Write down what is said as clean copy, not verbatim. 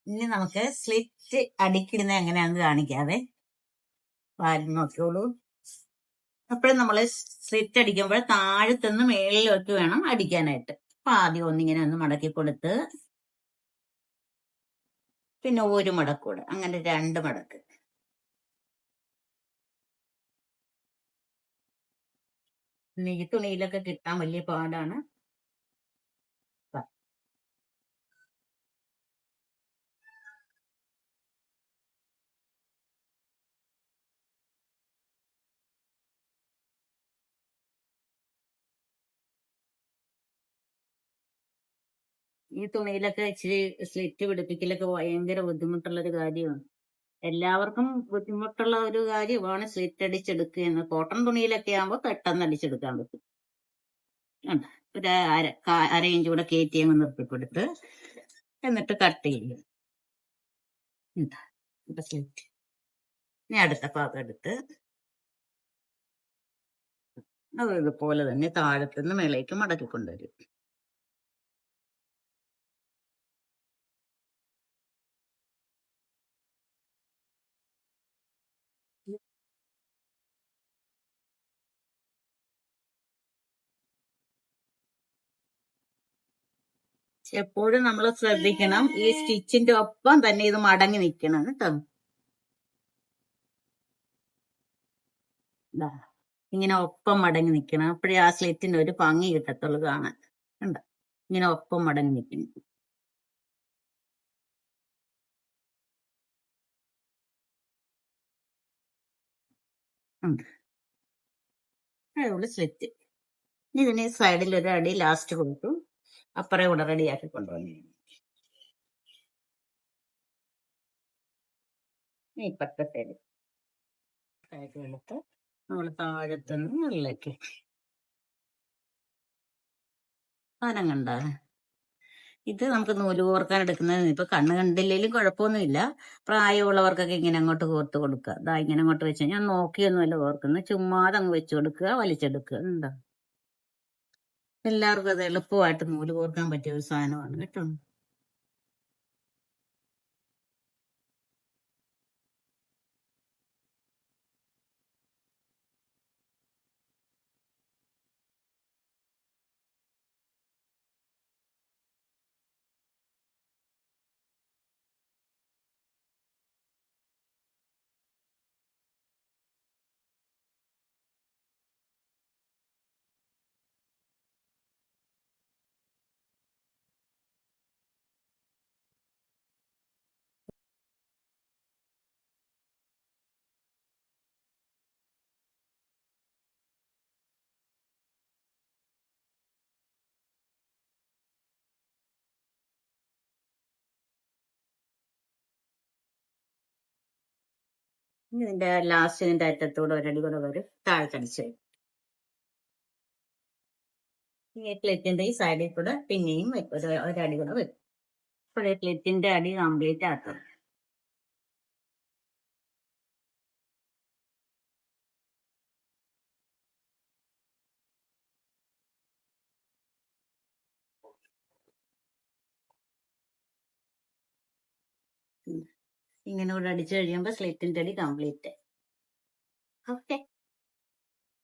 ഇനി നമുക്ക് സ്ലിറ്റ് അടിക്കിടുന്ന എങ്ങനെയാണെന്ന് കാണിക്കാതെ നോക്കിയോളൂ. അപ്പോഴും നമ്മൾ സ്ലിറ്റ് അടിക്കുമ്പോൾ താഴത്തുനിന്ന് മേളിലോട്ട് വേണം അടിക്കാനായിട്ട്. അപ്പൊ ആദ്യം ഒന്നിങ്ങനെ ഒന്ന് മടക്കി കൊടുത്ത് പിന്നെ ഒരു മടക്കൂടെ, അങ്ങനെ 2 മടക്ക്. ഈ തുണിയിലൊക്കെ കിട്ടാൻ വലിയ പാടാണ്. ഈ തുണിയിലൊക്കെ ഇച്ചിരി സ്ലിറ്റ് പിടിപ്പിക്കലൊക്കെ ഭയങ്കര ബുദ്ധിമുട്ടുള്ളൊരു കാര്യമാണ്. എല്ലാവർക്കും ബുദ്ധിമുട്ടുള്ള ഒരു കാര്യമാണ് സ്ലിറ്റ് അടിച്ചെടുക്കുക എന്ന്. കോട്ടൺ തുണിയിലൊക്കെ ആകുമ്പോൾ പെട്ടെന്ന് അടിച്ചെടുക്കാൻ പറ്റും. ഒരു അര ഇഞ്ച് കൂടെ കയറ്റി അങ്ങ് നിർത്തിക്കൊടുത്ത് എന്നിട്ട് കട്ട് ചെയ്യും. സ്ലിറ്റ് ഇനി അടുത്ത ഭാഗം എടുത്ത് അത് ഇതുപോലെ തന്നെ താഴത്തുനിന്ന് മേലേക്ക് മടക്കി കൊണ്ടുവരും. എപ്പോഴും നമ്മൾ ശ്രദ്ധിക്കണം, ഈ സ്റ്റിച്ചിന്റെ ഒപ്പം തന്നെ ഇത് മടങ്ങി നിൽക്കണം കേട്ടോ. ഇങ്ങനെ ഒപ്പം മടങ്ങി നിൽക്കണം, അപ്പോഴേ ആ സ്ലിറ്റിന്റെ ഒരു ഭംഗി കിട്ടത്തുള്ളൂ കാണാൻ. കണ്ടോ, ഇങ്ങനെ ഒപ്പം മടങ്ങി നിൽക്കണം. സ്ലിറ്റ് ഇതിന് സൈഡിൽ ഒരു അടി ലാസ്റ്റ് കൊടുത്തു അപ്പറേ കൂടെ റെഡിയാക്കി കൊണ്ടുവന്നു. ഇപ്പത്തെ സൈഡ് എടുത്ത് നമ്മൾ താഴത്തുനിന്ന് മുകളിലേക്ക് സാധനം കണ്ട. ഇത് നമുക്ക് നൂല് കോർക്കാൻ എടുക്കുന്നത്. ഇപ്പൊ കണ്ണ് കണ്ടില്ലെങ്കിലും കുഴപ്പമൊന്നുമില്ല. പ്രായമുള്ളവർക്കൊക്കെ ഇങ്ങനെ അങ്ങോട്ട് കോർത്ത് കൊടുക്കുക. ഇതാ ഇങ്ങനെ അങ്ങോട്ട് വെച്ച് ഞാൻ നോക്കിയൊന്നുമല്ല കോർക്കുന്നത്, ചുമ്മാതെ അങ്ങ് വെച്ച് കൊടുക്കുക, വലിച്ചെടുക്കുക. ഉണ്ടോ, എല്ലാവർക്കും അത് എളുപ്പമായിട്ട് നൂല് കോർക്കാൻ പറ്റിയ ഒരു സാധനമാണ് കേട്ടോ. ഇതിന്റെ ലാസ്റ്റിന്റെ അറ്റത്തൂടെ ഒരടി കൂടെ വരും, താഴത്തടിച്ച് വരും. ഈ പ്ലേറ്റിന്റെ ഈ സൈഡിൽ കൂടെ പിന്നെയും ഒരടി കൂടെ വരും. ഇപ്പോഴേ പ്ലേറ്റിന്റെ അടി കംപ്ലീറ്റ് ആക്കും. ഇങ്ങനെ കൂടെ അടിച്ചു കഴിയുമ്പോൾ സ്ലിറ്റിന്റെ അടി കംപ്ലീറ്റ്. ഓക്കെ.